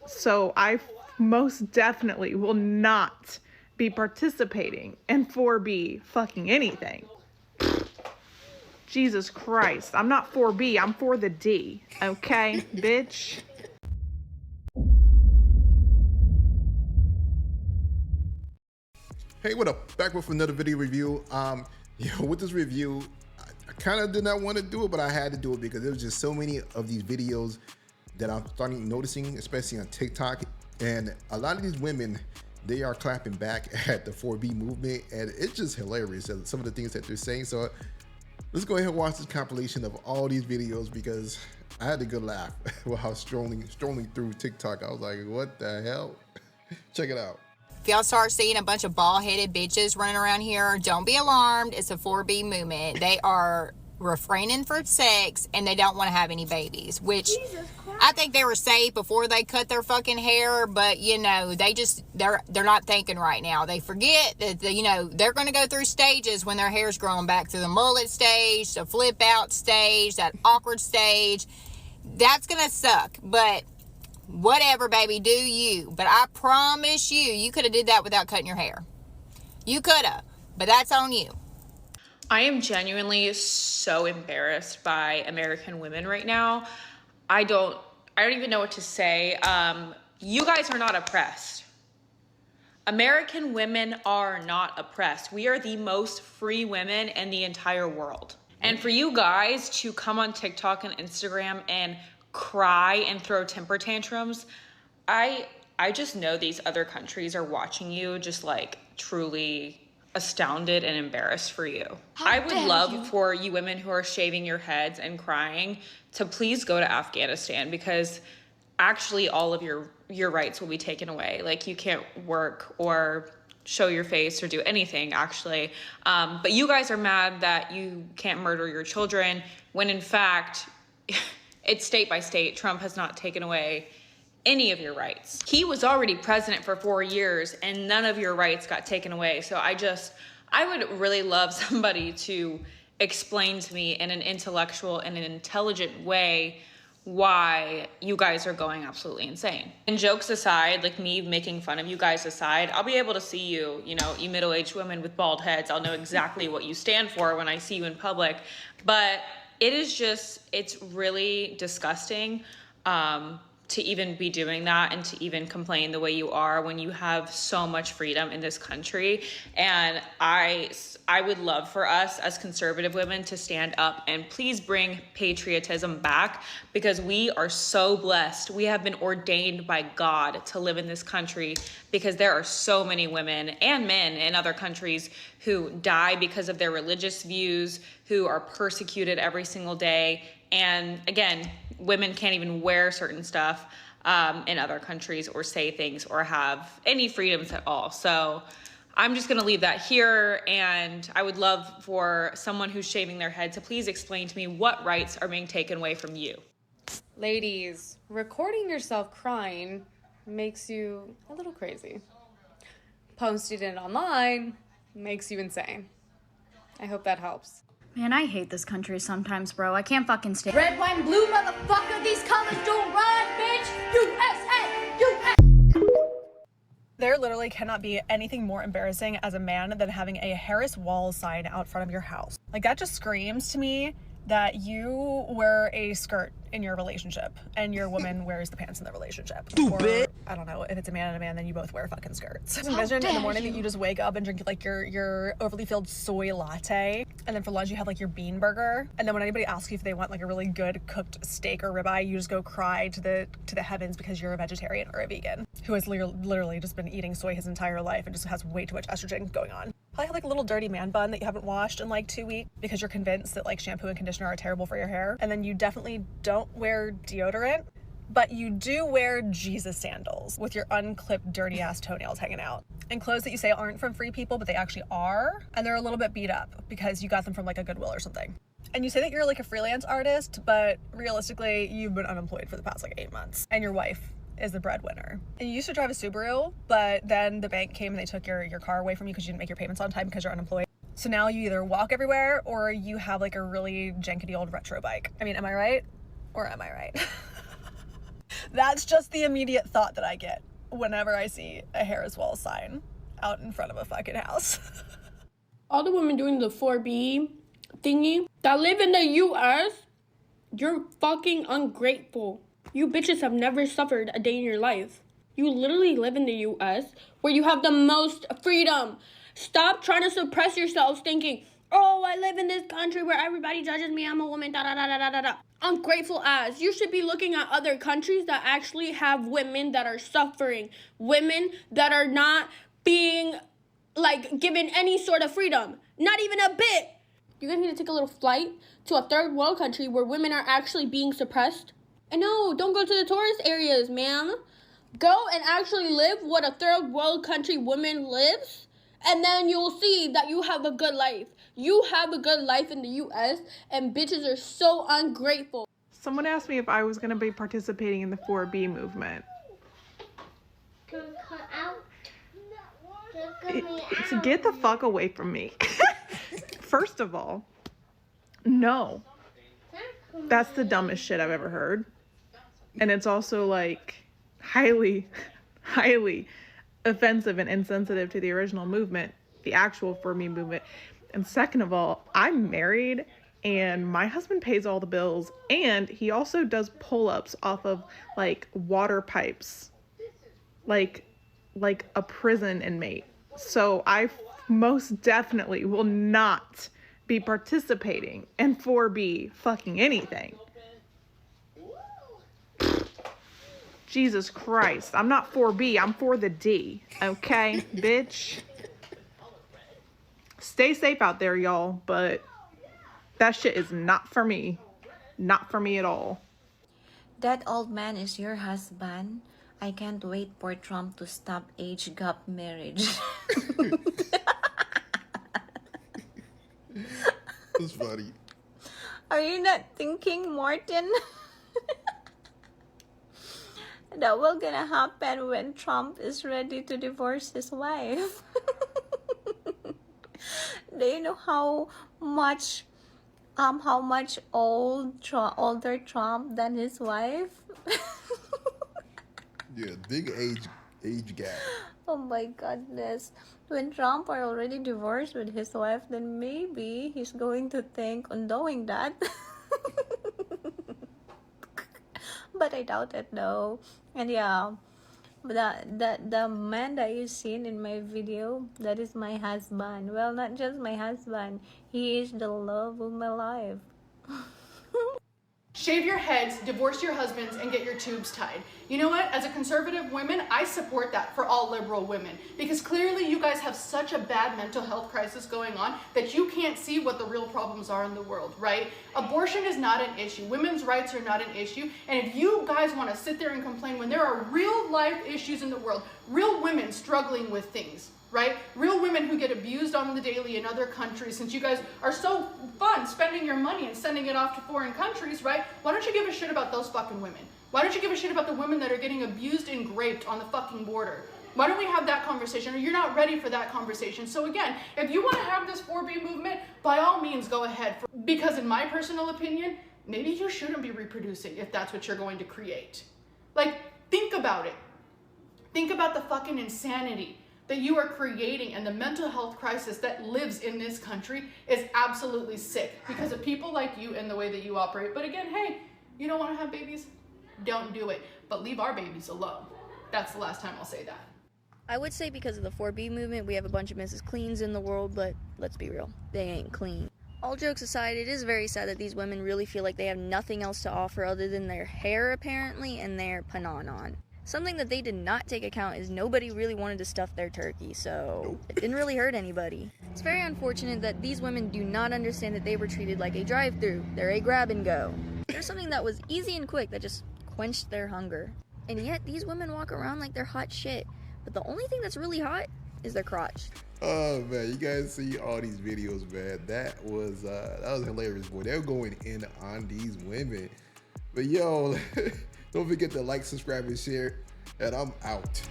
So I most definitely will not be participating in 4B fucking anything. Jesus Christ. I'm not 4B, I'm for the D. Okay, bitch? Hey, what up? Back with another video review. With this review, I kind of did not want to do it, but I had to do it because there was just so many of these videos that I'm starting noticing, especially on TikTok. And a lot of these women, they are clapping back at the 4B movement, and it's just hilarious, some of the things that they're saying. So let's go ahead and watch this compilation of all these videos because I had a good laugh while I was strolling through TikTok. I was like, what the hell? Check it out. If y'all start seeing a bunch of bald-headed bitches running around here, don't be alarmed. It's a 4B movement. They are refraining for sex, and they don't want to have any babies, which I think they were safe before they cut their fucking hair, but, you know, they're not thinking right now. They forget that, you know, they're going to go through stages when their hair's growing back, through the mullet stage, the flip-out stage, that awkward stage. That's going to suck, but whatever, baby, do you. But I promise you could have did that without cutting your hair. You could have, but that's on you. I am genuinely so embarrassed by American women right now. I don't even know what to say. You guys are not oppressed. American women are not oppressed. We are the most free women in the entire world. And for you guys to come on TikTok and Instagram and cry and throw temper tantrums, I just know these other countries are watching you just like truly astounded and embarrassed for you. I would love for you women who are shaving your heads and crying to please go to Afghanistan, because actually all of your rights will be taken away. Like, you can't work or show your face or do anything, actually. But you guys are mad that you can't murder your children, when in fact it's state by state. Trump has not taken away any of your rights. He was already president for 4 years and none of your rights got taken away. So I would really love somebody to explain to me in an intellectual and an intelligent way why you guys are going absolutely insane. And jokes aside, like me making fun of you guys aside, I'll be able to see you, you know, you middle-aged women with bald heads. I'll know exactly what you stand for when I see you in public. But it is just, it's really disgusting to even be doing that and to even complain the way you are when you have so much freedom in this country. And I would love for us as conservative women to stand up and please bring patriotism back, because we are so blessed. We have been ordained by God to live in this country, because there are so many women and men in other countries who die because of their religious views, who are persecuted every single day. And again, women can't even wear certain stuff in other countries or say things or have any freedoms at all. So I'm just gonna leave that here, and I would love for someone who's shaving their head to please explain to me what rights are being taken away from you. Ladies, recording yourself crying makes you a little crazy. Posting it online makes you insane. I hope that helps. Man, I hate this country sometimes, bro. I can't fucking stand. Red, white, and blue, motherfucker. These colors don't run, bitch. USA, USA. There literally cannot be anything more embarrassing as a man than having a Harris Wall sign out front of your house. Like, that just screams to me that you wear a skirt in your relationship and your woman wears the pants in the relationship. Or, I don't know, if it's a man and a man, then you both wear fucking skirts. Imagine in the morning that you just wake up and drink like your overly filled soy latte, and then for lunch you have like your bean burger, and then when anybody asks you if they want like a really good cooked steak or ribeye, you just go cry to the heavens because you're a vegetarian or a vegan who has literally just been eating soy his entire life and just has way too much estrogen going on. Probably have like a little dirty man bun that you haven't washed in like 2 weeks because you're convinced that like shampoo and conditioner are terrible for your hair. And then you definitely don't wear deodorant, but you do wear Jesus sandals with your unclipped dirty ass toenails hanging out. And clothes that you say aren't from Free People, but they actually are. And they're a little bit beat up because you got them from like a Goodwill or something. And you say that you're like a freelance artist, but realistically you've been unemployed for the past like 8 months. And your wife is the breadwinner. And you used to drive a Subaru, but then the bank came and they took your car away from you because you didn't make your payments on time because you're unemployed. So now you either walk everywhere or you have like a really jankety old retro bike. I mean, am I right? Or am I right? That's just the immediate thought that I get whenever I see a Harris Walls sign out in front of a fucking house. All the women doing the 4B thingy that live in the US, you're fucking ungrateful. You bitches have never suffered a day in your life. You literally live in the US where you have the most freedom. Stop trying to suppress yourselves thinking, oh, I live in this country where everybody judges me, I'm a woman, da da da da da da da. Ungrateful ass. You should be looking at other countries that actually have women that are suffering. Women that are not being, like, given any sort of freedom. Not even a bit. You guys need to take a little flight to a third world country where women are actually being suppressed. And no, don't go to the tourist areas, man. Go and actually live what a third world country woman lives, and then you'll see that you have a good life. You have a good life in the US, and bitches are so ungrateful. Someone asked me if I was going to be participating in the 4B movement. So get the fuck away from me. First of all, no. That's the dumbest shit I've ever heard. And it's also like highly offensive and insensitive to the original movement, the actual 4B movement. And second of all, I'm married and my husband pays all the bills, and he also does pull-ups off of like water pipes, like a prison inmate. So I most definitely will not be participating in 4B fucking anything. Jesus Christ. I'm not 4B, I'm for the D. Okay, bitch? Stay safe out there, y'all, but that shit is not for me. Not for me at all. That old man is your husband? I can't wait for Trump to stop age gap marriage. That's funny. Are you not thinking, Martin? That will gonna happen when Trump is ready to divorce his wife. Do you know how much older Trump than his wife? Yeah, big age gap. Oh my goodness. When Trump are already divorced with his wife, then maybe he's going to think on doing that. But I doubt it though. And yeah, the man that you seen in my video, that is my husband. Well, not just my husband, he is the love of my life. Shave your heads, divorce your husbands, and get your tubes tied. You know what? As a conservative woman, I support that for all liberal women, because clearly you guys have such a bad mental health crisis going on that you can't see what the real problems are in the world, right? Abortion is not an issue. Women's rights are not an issue. And if you guys want to sit there and complain when there are real life issues in the world, real women struggling with things, right? Real women who get abused on the daily in other countries, since you guys are so fun spending your money and sending it off to foreign countries, right? Why don't you give a shit about those fucking women? Why don't you give a shit about the women that are getting abused and raped on the fucking border? Why don't we have that conversation? Or you're not ready for that conversation. So again, if you want to have this 4B movement, by all means go ahead. Because in my personal opinion, maybe you shouldn't be reproducing if that's what you're going to create. Like, think about it. Think about the fucking insanity that you are creating, and the mental health crisis that lives in this country is absolutely sick because of people like you and the way that you operate. But again, hey, you don't want to have babies? Don't do it, but leave our babies alone. That's the last time I'll say that. I would say because of the 4B movement, we have a bunch of Mrs. Cleans in the world, but let's be real, they ain't clean. All jokes aside, it is very sad that these women really feel like they have nothing else to offer other than their hair, apparently, and their pananon. Something that they did not take account is nobody really wanted to stuff their turkey, so it didn't really hurt anybody. It's very unfortunate that these women do not understand that they were treated like a drive-thru. They're a grab and go. There's something that was easy and quick that just quenched their hunger. And yet these women walk around like they're hot shit. But the only thing that's really hot is their crotch. Oh man, you guys see all these videos, man. That was hilarious, boy. They're going in on these women. But yo, don't forget to like, subscribe, and share. And I'm out.